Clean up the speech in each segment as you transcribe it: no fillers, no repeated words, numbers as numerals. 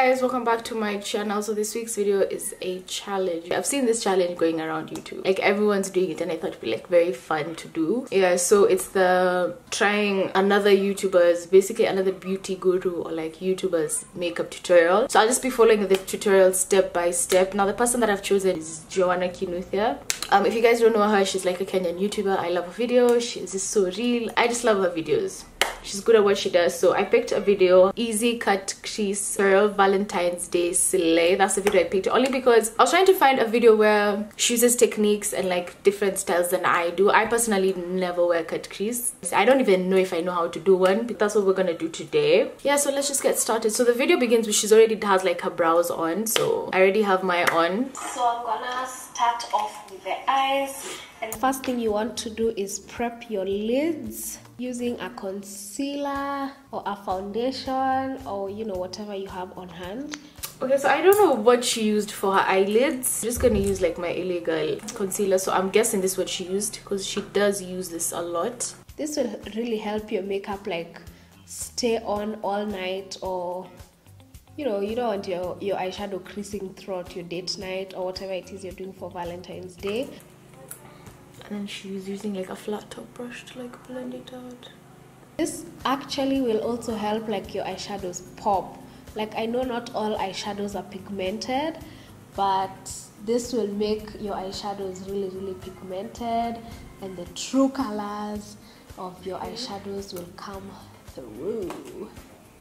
guys, welcome back to my channel. So this week's video is a challenge. I've seen this challenge going around YouTube, like everyone's doing it, and I thought it'd be like very fun to do. Yeah, so it's the trying another YouTuber's, basically another beauty guru or like YouTuber's makeup tutorial. So I'll just be following the tutorial step by step. Now the person that I've chosen is Joanna Kinuthia. If you guys don't know her, she's like a Kenyan YouTuber. I love her videos. She's just so real. I just love her videos. She's good at what she does. So I picked a video, easy cut crease curl Valentine's Day slay. That's the video I picked only because I was trying to find a video where she uses techniques and like different styles than I do. I personally never wear cut crease. I don't even know if I know how to do one, but that's what we're gonna do today. Yeah, so let's just get started. So the video begins with she's already has like her brows on, so I already have my on. So I'm gonna start off with the eyes. And the first thing you want to do is prep your lids using a concealer or a foundation or you know whatever you have on hand. Okay, so I don't know what she used for her eyelids. I'm just gonna use like my illegal concealer, so I'm guessing this is what she used because she does use this a lot. This will really help your makeup like stay on all night, or you know, you don't want your eyeshadow creasing throughout your date night or whatever it is you're doing for Valentine's Day. And then she was using like a flat top brush to like blend it out. This actually will also help like your eyeshadows pop. Like I know not all eyeshadows are pigmented, but this will make your eyeshadows really pigmented, and the true colors of your eyeshadows will come through.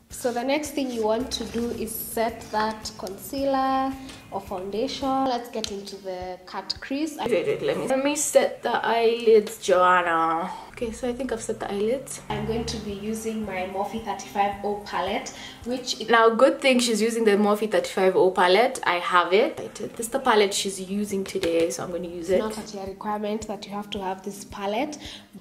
So the next thing you want to do is set that concealer or foundation. Let's get into the cut crease. Wait, let me set the eyelids, Joanna. Okay, so I think I've set the eyelids. I'm going to be using my Morphe 35O palette, which now good thing she's using the Morphe 35O palette. I have it. This is the palette she's using today, so I'm going to use it. It's not a requirement that you have to have this palette.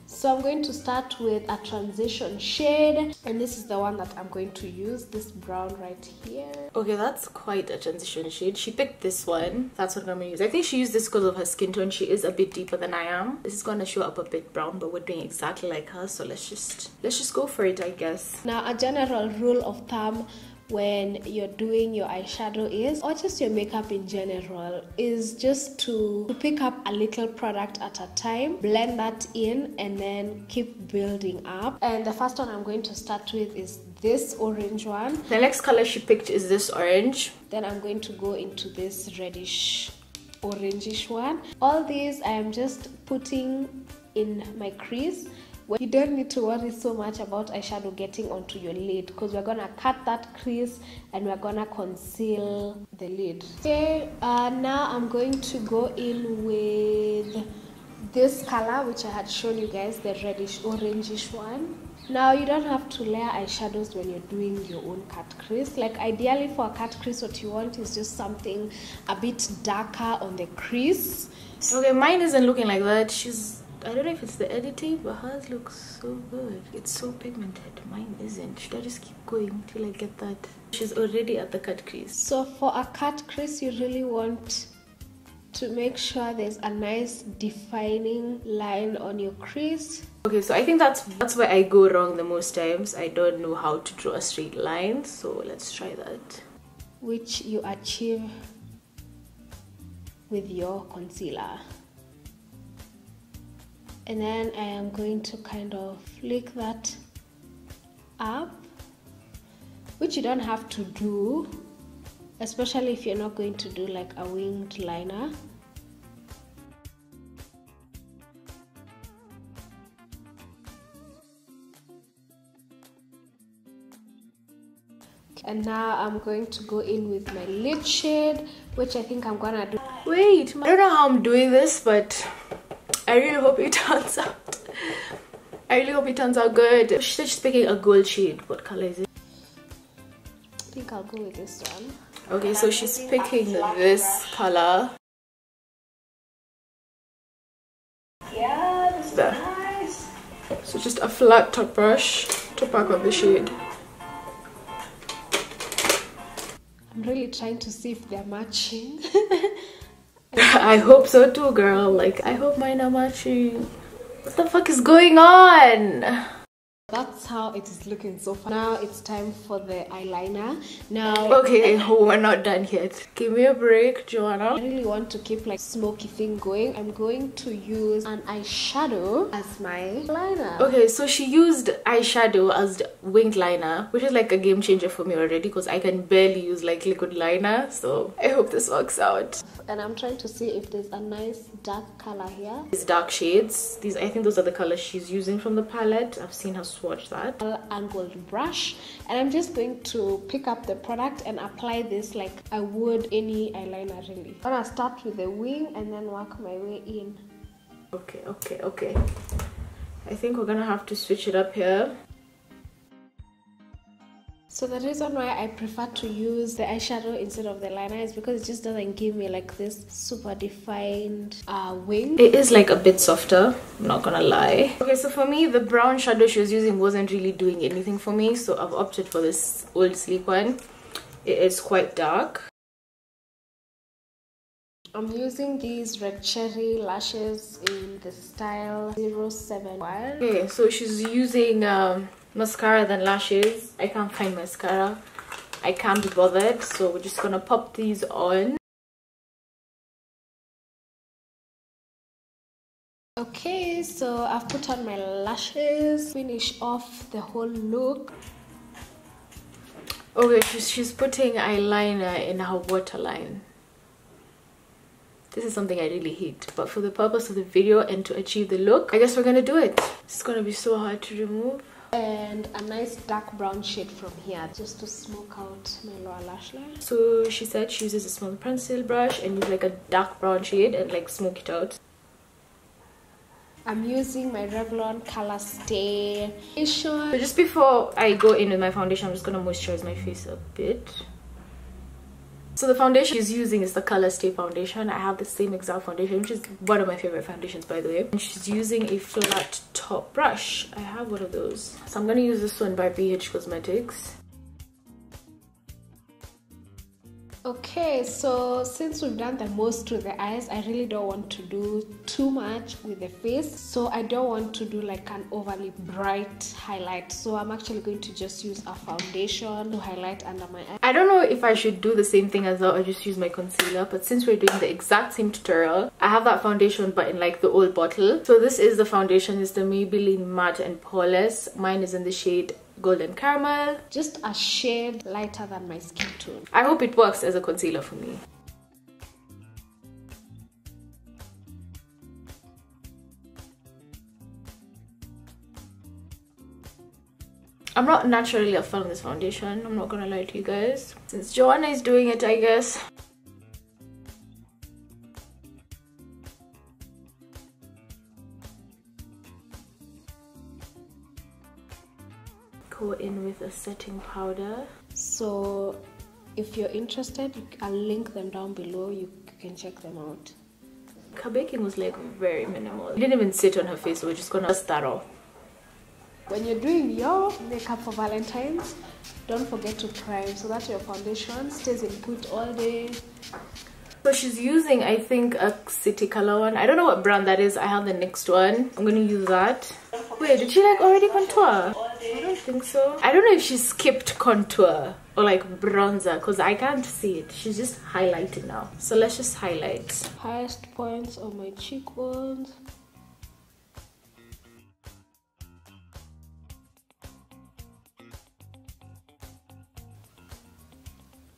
So I'm going to start with a transition shade, and this is the one that I'm going to use, this brown right here. Okay, that's quite a transition shade. She picked this one. That's what I'm going to use. I think she used this because of her skin tone. She is a bit deeper than I am. This is going to show up a bit brown, but we're doing exactly like her, so let's just go for it, I guess. Now a general rule of thumb when you're doing your eyeshadow is, or just your makeup in general, is just to pick up a little product at a time, blend that in, and then keep building up. And the first one I'm going to start with is this orange one. The next color she picked is this orange. Then I'm going to go into this reddish orangish one. All these I am just putting in my crease. You don't need to worry so much about eyeshadow getting onto your lid, because we're gonna cut that crease and we're gonna conceal the lid. Okay, now I'm going to go in with this color which I had shown you guys, the reddish orangish one. Now you don't have to layer eyeshadows when you're doing your own cut crease. Like ideally for a cut crease, what you want is just something a bit darker on the crease. Okay, mine isn't looking like that. I don't know if it's the editing, but hers looks so good. It's so pigmented. Mine isn't. Should I just keep going till I get that? She's already at the cut crease. So for a cut crease, you really want to make sure there's a nice defining line on your crease. Okay, so I think that's where I go wrong the most times. I don't know how to draw a straight line, so let's try that. Which you achieve with your concealer. And then I am going to kind of flick that up, which you don't have to do, especially if you're not going to do like a winged liner. And now I'm going to go in with my lid shade, which I think I'm gonna do. Wait, I don't know how I'm doing this, but I really hope it turns out. I really hope it turns out good. She's picking a gold shade. What color is it? I think I'll go with this one. Okay, so she's picking this color. Yeah, this is nice. So just a flat top brush to pack on the shade. I'm really trying to see if they're matching. I hope so too, girl. Like, I hope mine are matching. What the fuck is going on? That's how it is looking so far. Now it's time for the eyeliner. Now, okay, we're not done yet. Give me a break, Joanna. I really want to keep like smoky thing going. I'm going to use an eyeshadow as my liner. Okay, so she used eyeshadow as the winged liner, which is like a game changer for me already because I can barely use like liquid liner. So I hope this works out. And I'm trying to see if there's a nice dark color here. These dark shades, these, I think those are the colors she's using from the palette. I've seen her swatch that. Angled brush, and I'm just going to pick up the product and apply this like I would any eyeliner really. I'm gonna start with the wing and then work my way in. Okay. I think we're gonna have to switch it up here. So the reason why I prefer to use the eyeshadow instead of the liner is because it just doesn't give me like this super defined wing. It is like a bit softer, I'm not gonna lie. Okay, so for me, the brown shadow she was using wasn't really doing anything for me, so I've opted for this old sleek one. It is quite dark. I'm using these red cherry lashes in the style 071. Okay, so she's using mascara than lashes. I can't find mascara. I can't be bothered, so we're just gonna pop these on. Okay, so I've put on my lashes, finish off the whole look. Okay, she's putting eyeliner in her waterline. This is something I really hate, but for the purpose of the video and to achieve the look, I guess we're gonna do it. It's gonna be so hard to remove. And a nice dark brown shade from here just to smoke out my lower lash line. So she said she uses a small pencil brush and use like a dark brown shade and like smoke it out. I'm using my Revlon Color Stay foundation. So just before I go in with my foundation, I'm just gonna moisturize my face a bit. So the foundation she's using is the Color Stay foundation. I have the same exact foundation, which is one of my favorite foundations, by the way. And she's using a flat top brush. I have one of those. So I'm gonna use this one by BH Cosmetics. Okay, so since we've done the most to the eyes, I really don't want to do too much with the face. So I don't want to do like an overly bright highlight. So I'm actually going to just use a foundation to highlight under my eye. I don't know if I should do the same thing as well or just use my concealer, but since we're doing the exact same tutorial, I have that foundation but in like the old bottle. So this is the foundation. It's the Maybelline Matte and Poreless. Mine is in the shade Golden Caramel. Just a shade lighter than my skin tone. I hope it works as a concealer for me. I'm not naturally a fan of this foundation, I'm not gonna lie to you guys. Since Joanna is doing it, I guess. Go in with a setting powder. So if you're interested, I'll link them down below. You can check them out. Her baking was like very minimal. It didn't even sit on her face, so we're just gonna dust that off. When you're doing your makeup for Valentine's, don't forget to prime so that your foundation stays in put all day. So she's using, I think, a City Color one. I don't know what brand that is. I have the next one. I'm gonna use that. Wait, did she like already contour? I don't think so. I don't know if she skipped contour or like bronzer because I can't see it. She's just highlighting now. So let's just highlight. Highest points on my cheekbones.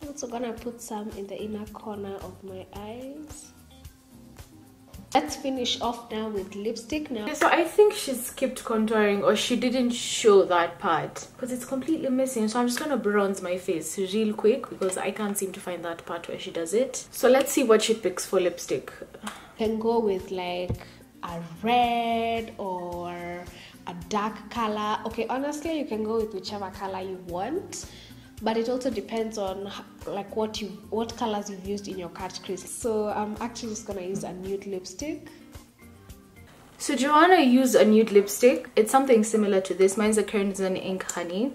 I'm also gonna put some in the inner corner of my eyes. Let's finish off now with lipstick now. So I think she skipped contouring or she didn't show that part because it's completely missing. So I'm just gonna bronze my face real quick because I can't seem to find that part where she does it. So let's see what she picks for lipstick. You can go with like a red or a dark color. Okay, honestly, you can go with whichever color you want. But it also depends on like what colors you've used in your cut crease. So I'm actually just gonna use a nude lipstick. So Joanna used a nude lipstick. It's something similar to this. Mine's a Crimson Ink Honey.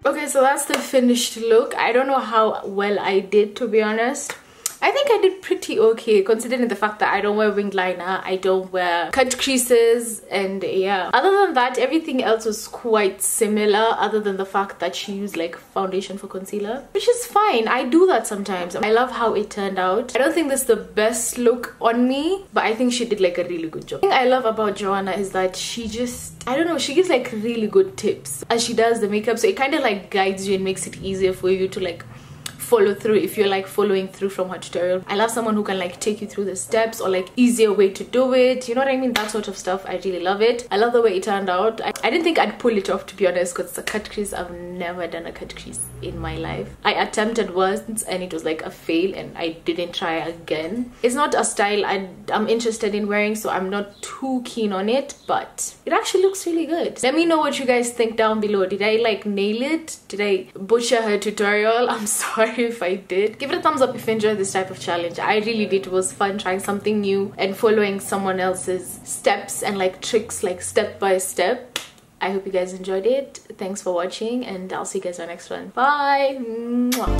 Okay, so that's the finished look. I don't know how well I did, to be honest. I think I did pretty okay considering the fact that I don't wear winged liner, I don't wear cut creases, and yeah. Other than that, everything else was quite similar other than the fact that she used like foundation for concealer, which is fine. I do that sometimes. I love how it turned out. I don't think this is the best look on me, but I think she did like a really good job. The thing I love about Joanna is that she just, I don't know, she gives like really good tips as she does the makeup, so it kind of like guides you and makes it easier for you to like follow through if you're like following through from her tutorial. I love someone who can like take you through the steps or like easier way to do it, you know what I mean? That sort of stuff. I really love it. I love the way it turned out. I didn't think I'd pull it off, to be honest, because the cut crease, I've never done a cut crease in my life. I attempted once and it was like a fail and I didn't try again. It's not a style I'm interested in wearing, so I'm not too keen on it, but it actually looks really good. Let me know what you guys think down below. Did I like nail it? Did I butcher her tutorial? I'm sorry if I did. Give it a thumbs up if you enjoyed this type of challenge. I really did. It was fun trying something new and following someone else's steps and like tricks, like step by step. I hope you guys enjoyed it. Thanks for watching and I'll see you guys on the next one. Bye. Mwah.